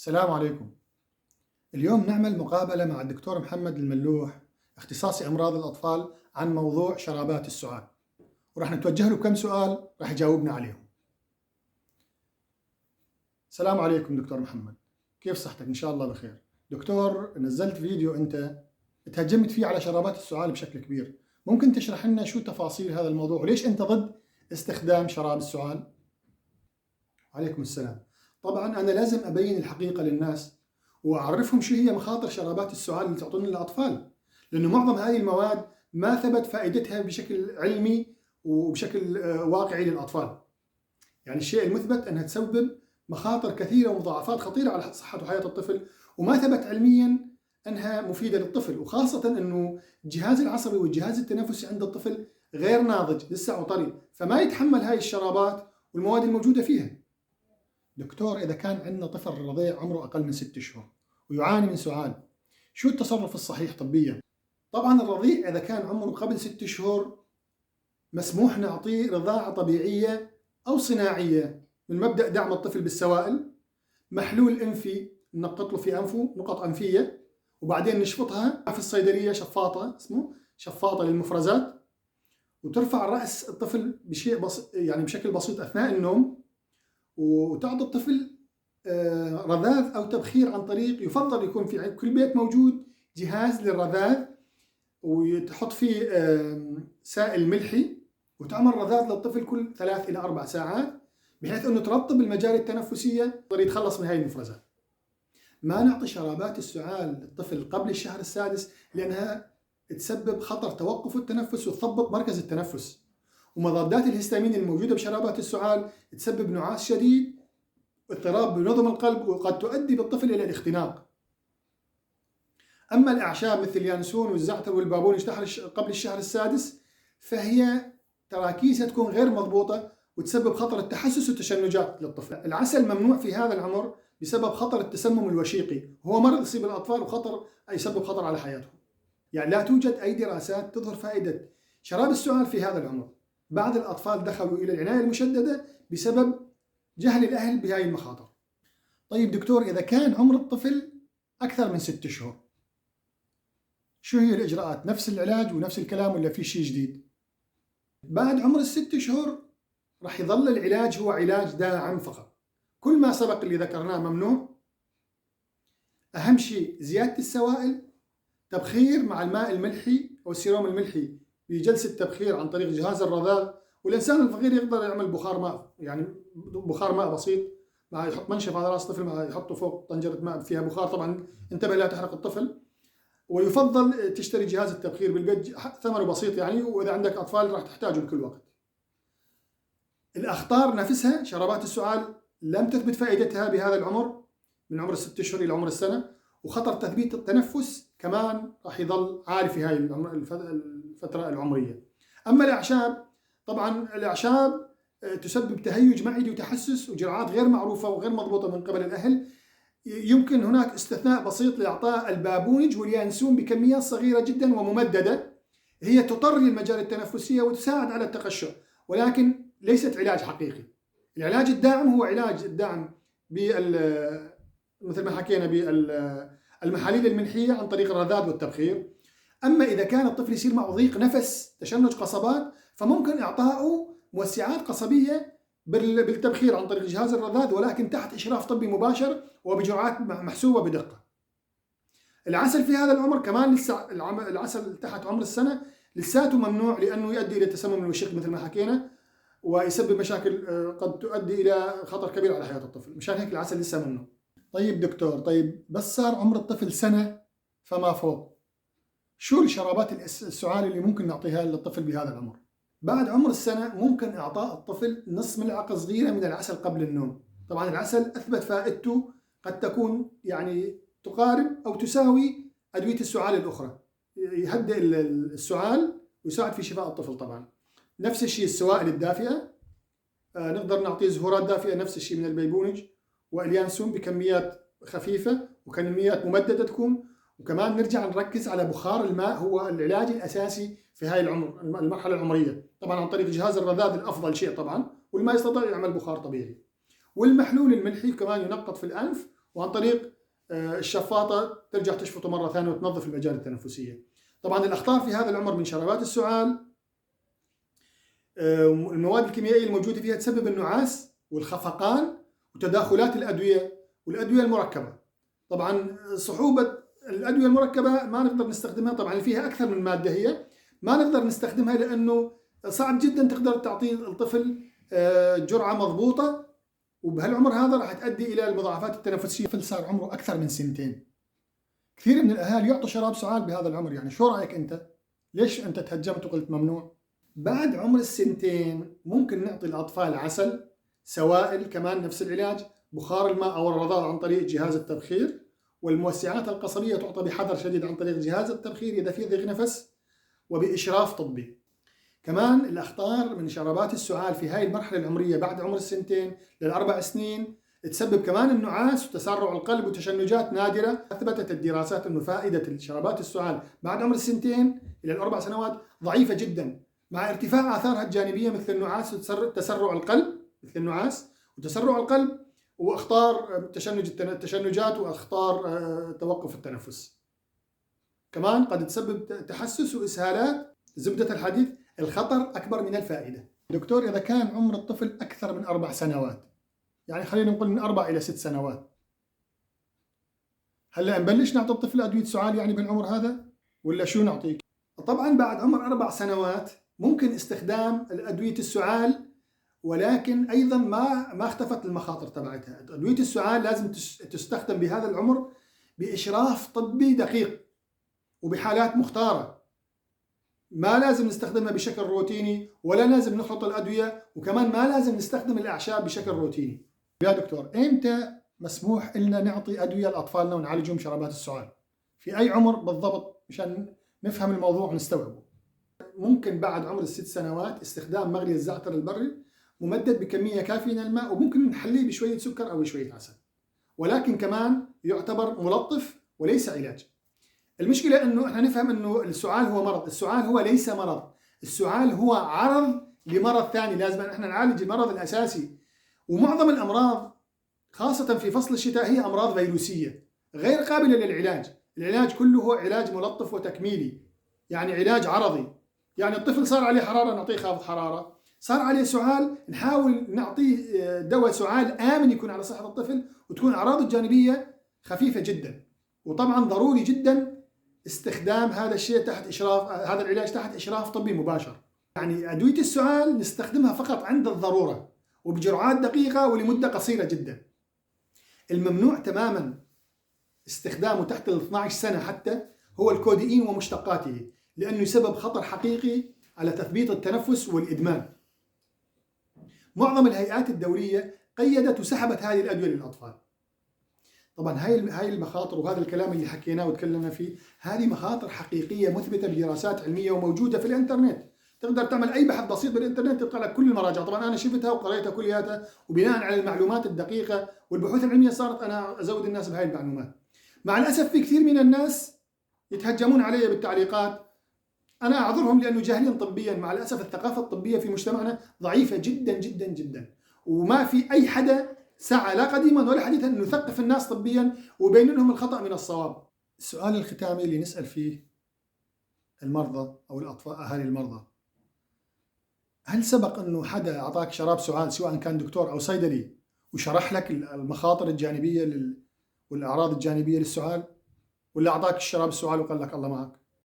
السلام عليكم. اليوم نعمل مقابلة مع الدكتور محمد الملوح، اختصاصي أمراض الأطفال، عن موضوع شرابات السعال، وراح نتوجه له بكم سؤال راح يجاوبنا عليهم. السلام عليكم دكتور محمد، كيف صحتك؟ إن شاء الله بخير. دكتور، نزلت فيديو أنت تهجمت فيه على شرابات السعال بشكل كبير، ممكن تشرح لنا شو تفاصيل هذا الموضوع وليش أنت ضد استخدام شراب السعال؟ عليكم السلام. طبعا أنا لازم أبين الحقيقة للناس وأعرفهم شو هي مخاطر شرابات السعال اللي تعطون للأطفال، لأنه معظم هذه المواد ما ثبت فائدتها بشكل علمي وبشكل واقعي للأطفال. يعني الشيء المثبت أنها تسبب مخاطر كثيرة ومضاعفات خطيرة على صحة وحياة الطفل، وما ثبت علميا أنها مفيدة للطفل، وخاصة أنه الجهاز العصبي والجهاز التنفسي عند الطفل غير ناضج لسه وطري، فما يتحمل هاي الشرابات والمواد الموجودة فيها. دكتور، إذا كان عندنا طفل رضيع عمره أقل من 6 أشهر ويعاني من سعال، شو التصرف الصحيح طبيا؟ طبعا الرضيع إذا كان عمره قبل 6 أشهر مسموح نعطيه رضاعة طبيعية أو صناعية من مبدأ دعم الطفل بالسوائل، محلول أنفي ننقط له في أنفه نقط أنفية، وبعدين نشفطها في الصيدلية شفاطة، اسمه شفاطة للمفرزات، وترفع رأس الطفل يعني بشكل بسيط أثناء النوم، وتعطي الطفل رذاذ أو تبخير عن طريق، يفضل يكون في كل بيت موجود جهاز للرذاذ وتحط فيه سائل ملحي، وتعمل رذاذ للطفل كل 3 إلى 4 ساعات بحيث أنه ترطب المجاري التنفسية يقدر يتخلص من هاي المفرزات. ما نعطي شرابات السعال للطفل قبل الشهر السادس لأنها تسبب خطر توقف التنفس وتثبط مركز التنفس، ومضادات الهستامين الموجودة بشرابات السعال تسبب نعاس شديد، اضطراب بنظم القلب، وقد تؤدي بالطفل إلى الاختناق. أما الأعشاب مثل اليانسون والزعتر والبابون قبل الشهر السادس فهي تراكيزها تكون غير مضبوطة وتسبب خطر التحسس والتشنجات للطفل. العسل ممنوع في هذا العمر بسبب خطر التسمم الوشيقي، وهو مرض يصيب الأطفال وخطر يسبب خطر على حياتهم. يعني لا توجد أي دراسات تظهر فائدة شراب السعال في هذا العمر. بعض الأطفال دخلوا إلى العناية المشددة بسبب جهل الأهل بهذه المخاطر. طيب دكتور، إذا كان عمر الطفل أكثر من 6 أشهر، شو هي الإجراءات؟ نفس العلاج ونفس الكلام ولا في شيء جديد؟ بعد عمر ال6 أشهر راح يظل العلاج هو علاج داعم فقط، كل ما سبق اللي ذكرناه ممنوع. أهم شيء زيادة السوائل، تبخير مع الماء الملحي أو السيروم الملحي بجلسة تبخير عن طريق جهاز الرذاذ، والإنسان الفقير يقدر يعمل بخار ماء، يعني بخار ماء بسيط، مع يحط منشف على راس الطفل، مع يحطه فوق طنجرة ماء فيها بخار، طبعا انتبه لا تحرق الطفل. ويفضل تشتري جهاز التبخير بالقد، ثمنه بسيط يعني، وإذا عندك أطفال راح تحتاجه بكل وقت. الأخطار نفسها، شرابات السعال لم تثبت فائدتها بهذا العمر من عمر 6 أشهر إلى عمر السنة، وخطر تثبيت التنفس كمان راح يظل عالي في هاي الفترة العمرية. أما الأعشاب، طبعا الأعشاب تسبب تهيج معدي وتحسس وجرعات غير معروفة وغير مضبوطة من قبل الأهل. يمكن هناك استثناء بسيط لإعطاء البابونج واليانسون بكميات صغيرة جدا وممددة، هي تطر المجاري التنفسية وتساعد على التقشع، ولكن ليست علاج حقيقي. العلاج الداعم هو علاج الدعم مثل ما حكينا بالمحاليل الملحية عن طريق الرذاذ والتبخير. أما إذا كان الطفل يصير معه ضيق نفس، تشنج قصبات، فممكن إعطائه موسعات قصبية بالتبخير عن طريق جهاز الرذاذ، ولكن تحت إشراف طبي مباشر وبجرعات محسوبة بدقة. العسل في هذا العمر كمان لسه، العسل تحت عمر السنة لساته ممنوع لأنه يؤدي إلى التسمم الوشيق مثل ما حكينا، ويسبب مشاكل قد تؤدي إلى خطر كبير على حياة الطفل، مشان هيك العسل لسه ممنوع. طيب دكتور، طيب بس صار عمر الطفل سنة فما فوق، شو الشرابات السعال اللي ممكن نعطيها للطفل بهذا العمر؟ بعد عمر السنة ممكن إعطاء الطفل نصف ملعقة صغيرة من العسل قبل النوم. طبعا العسل أثبت فائدته قد تكون يعني تقارب أو تساوي أدوية السعال الأخرى، يهدئ السعال ويساعد في شفاء الطفل. طبعا نفس الشيء السوائل الدافئة، نقدر نعطيه زهورات دافئة، نفس الشيء من البيبونج واليانسون بكميات خفيفة وكميات ممددة تكون. وكمان نرجع نركز على بخار الماء، هو العلاج الأساسي في هاي المرحلة العمرية، طبعا عن طريق جهاز الرذاذ الأفضل شيء طبعا، والما يستطيع يعمل بخار طبيعي. والمحلول الملحي كمان ينقط في الأنف وعن طريق الشفاطة ترجع تشفطه مرة ثانية وتنظف المجال التنفسية. طبعا الأخطار في هذا العمر من شرابات السعال، المواد الكيميائية الموجودة فيها تسبب النعاس والخفقان وتداخلات الأدوية والأدوية المركبة. طبعا صعوبة الأدوية المركبة ما نقدر نستخدمها، طبعا فيها أكثر من مادة، هي ما نقدر نستخدمها لأنه صعب جدا تقدر تعطي الطفل جرعة مضبوطة، وبهالعمر هذا راح تؤدي إلى المضاعفات التنفسية. الطفل صار عمره أكثر من سنتين، كثير من الأهالي يعطوا شراب سعال بهذا العمر. يعني شو رأيك أنت؟ ليش أنت تهجمت وقلت ممنوع؟ بعد عمر السنتين ممكن نعطي الأطفال عسل، سوائل كمان نفس العلاج، بخار الماء أو الرضاض عن طريق جهاز التبخير، والموسعات القصبية تعطى بحذر شديد عن طريق جهاز التبخير إذا في ضيق نفس وبإشراف طبي. كمان الأخطار من شرابات السعال في هاي المرحلة العمرية بعد عمر السنتين لل4 سنين تسبب كمان النعاس وتسرع القلب وتشنجات نادرة. أثبتت الدراسات أن فائدة شرابات السعال بعد عمر السنتين إلى ال4 سنوات ضعيفة جدا، مع ارتفاع آثارها الجانبية مثل النعاس وتسرع القلب، مثل النعاس وتسرع القلب وأخطار التشنجات وأخطار توقف التنفس. كمان قد تسبب تحسس وإسهالات. زبدة الحديث، الخطر أكبر من الفائدة. دكتور، إذا كان عمر الطفل أكثر من 4 سنوات، يعني خلينا نقول من 4 إلى 6 سنوات، هلا نبلش نعطي الطفل أدوية سعال يعني بالعمر هذا ولا شو نعطيه؟ طبعا بعد عمر 4 سنوات ممكن استخدام الأدوية السعال، ولكن أيضا ما اختفت المخاطر تبعتها. أدوية السعال لازم تستخدم بهذا العمر بإشراف طبي دقيق وبحالات مختارة. ما لازم نستخدمها بشكل روتيني، ولا لازم نخلط الأدوية، وكمان ما لازم نستخدم الأعشاب بشكل روتيني. يا دكتور، إمتى مسموح لنا نعطي أدوية لأطفالنا ونعالجهم شرابات السعال؟ في أي عمر بالضبط مشان نفهم الموضوع ونستوعبه؟ ممكن بعد عمر ال6 سنوات استخدام مغلي الزعتر البري ممدد بكمية كافية من الماء، وممكن نحليه بشوية سكر أو بشوية عسل، ولكن كمان يعتبر ملطف وليس علاج. المشكلة أنه إحنا نفهم أنه السعال هو مرض. السعال هو ليس مرض، السعال هو عرض لمرض ثاني. لازم إحنا نعالج المرض الأساسي. ومعظم الأمراض خاصة في فصل الشتاء هي أمراض فيروسية غير قابلة للعلاج. العلاج كله هو علاج ملطف وتكميلي، يعني علاج عرضي. يعني الطفل صار عليه حرارة نعطيه خافض حرارة، صار عليه سعال نحاول نعطيه دواء سعال آمن يكون على صحة الطفل وتكون أعراضه الجانبية خفيفة جدا. وطبعا ضروري جدا استخدام هذا الشيء تحت إشراف، هذا العلاج تحت إشراف طبي مباشر. يعني أدوية السعال نستخدمها فقط عند الضرورة وبجرعات دقيقة ولمدة قصيرة جدا. الممنوع تماما استخدامه تحت ال 12 سنة حتى هو الكوديين ومشتقاته، لأنه يسبب خطر حقيقي على تثبيط التنفس والإدمان. معظم الهيئات الدولية قيدت وسحبت هذه الأدوية للأطفال. طبعا هاي المخاطر وهذا الكلام اللي حكيناه وتكلمنا فيه، هذه مخاطر حقيقية مثبتة بدراسات علمية وموجودة في الإنترنت. تقدر تعمل أي بحث بسيط بالإنترنت تطلع لك كل المراجع. طبعا أنا شفتها وقريتها كلياتها، وبناء على المعلومات الدقيقة والبحوث العلمية صارت أنا أزود الناس بهاي المعلومات. مع الأسف في كثير من الناس يتهجمون علي بالتعليقات، أنا أعذرهم لأنه جاهلين طبيا. مع الأسف الثقافة الطبية في مجتمعنا ضعيفة جدا جدا جدا، وما في أي حدا سعى لا قديما ولا حديثا أن يثقف الناس طبيا ويبين لهم الخطأ من الصواب. السؤال الختامي اللي نسأل فيه المرضى أو الأطفال أهالي المرضى، هل سبق أنه حدا أعطاك شراب سعال سواء كان دكتور أو صيدلي وشرح لك المخاطر الجانبية والأعراض الجانبية للسعال، ولا أعطاك الشراب السعال وقال لك الله معك؟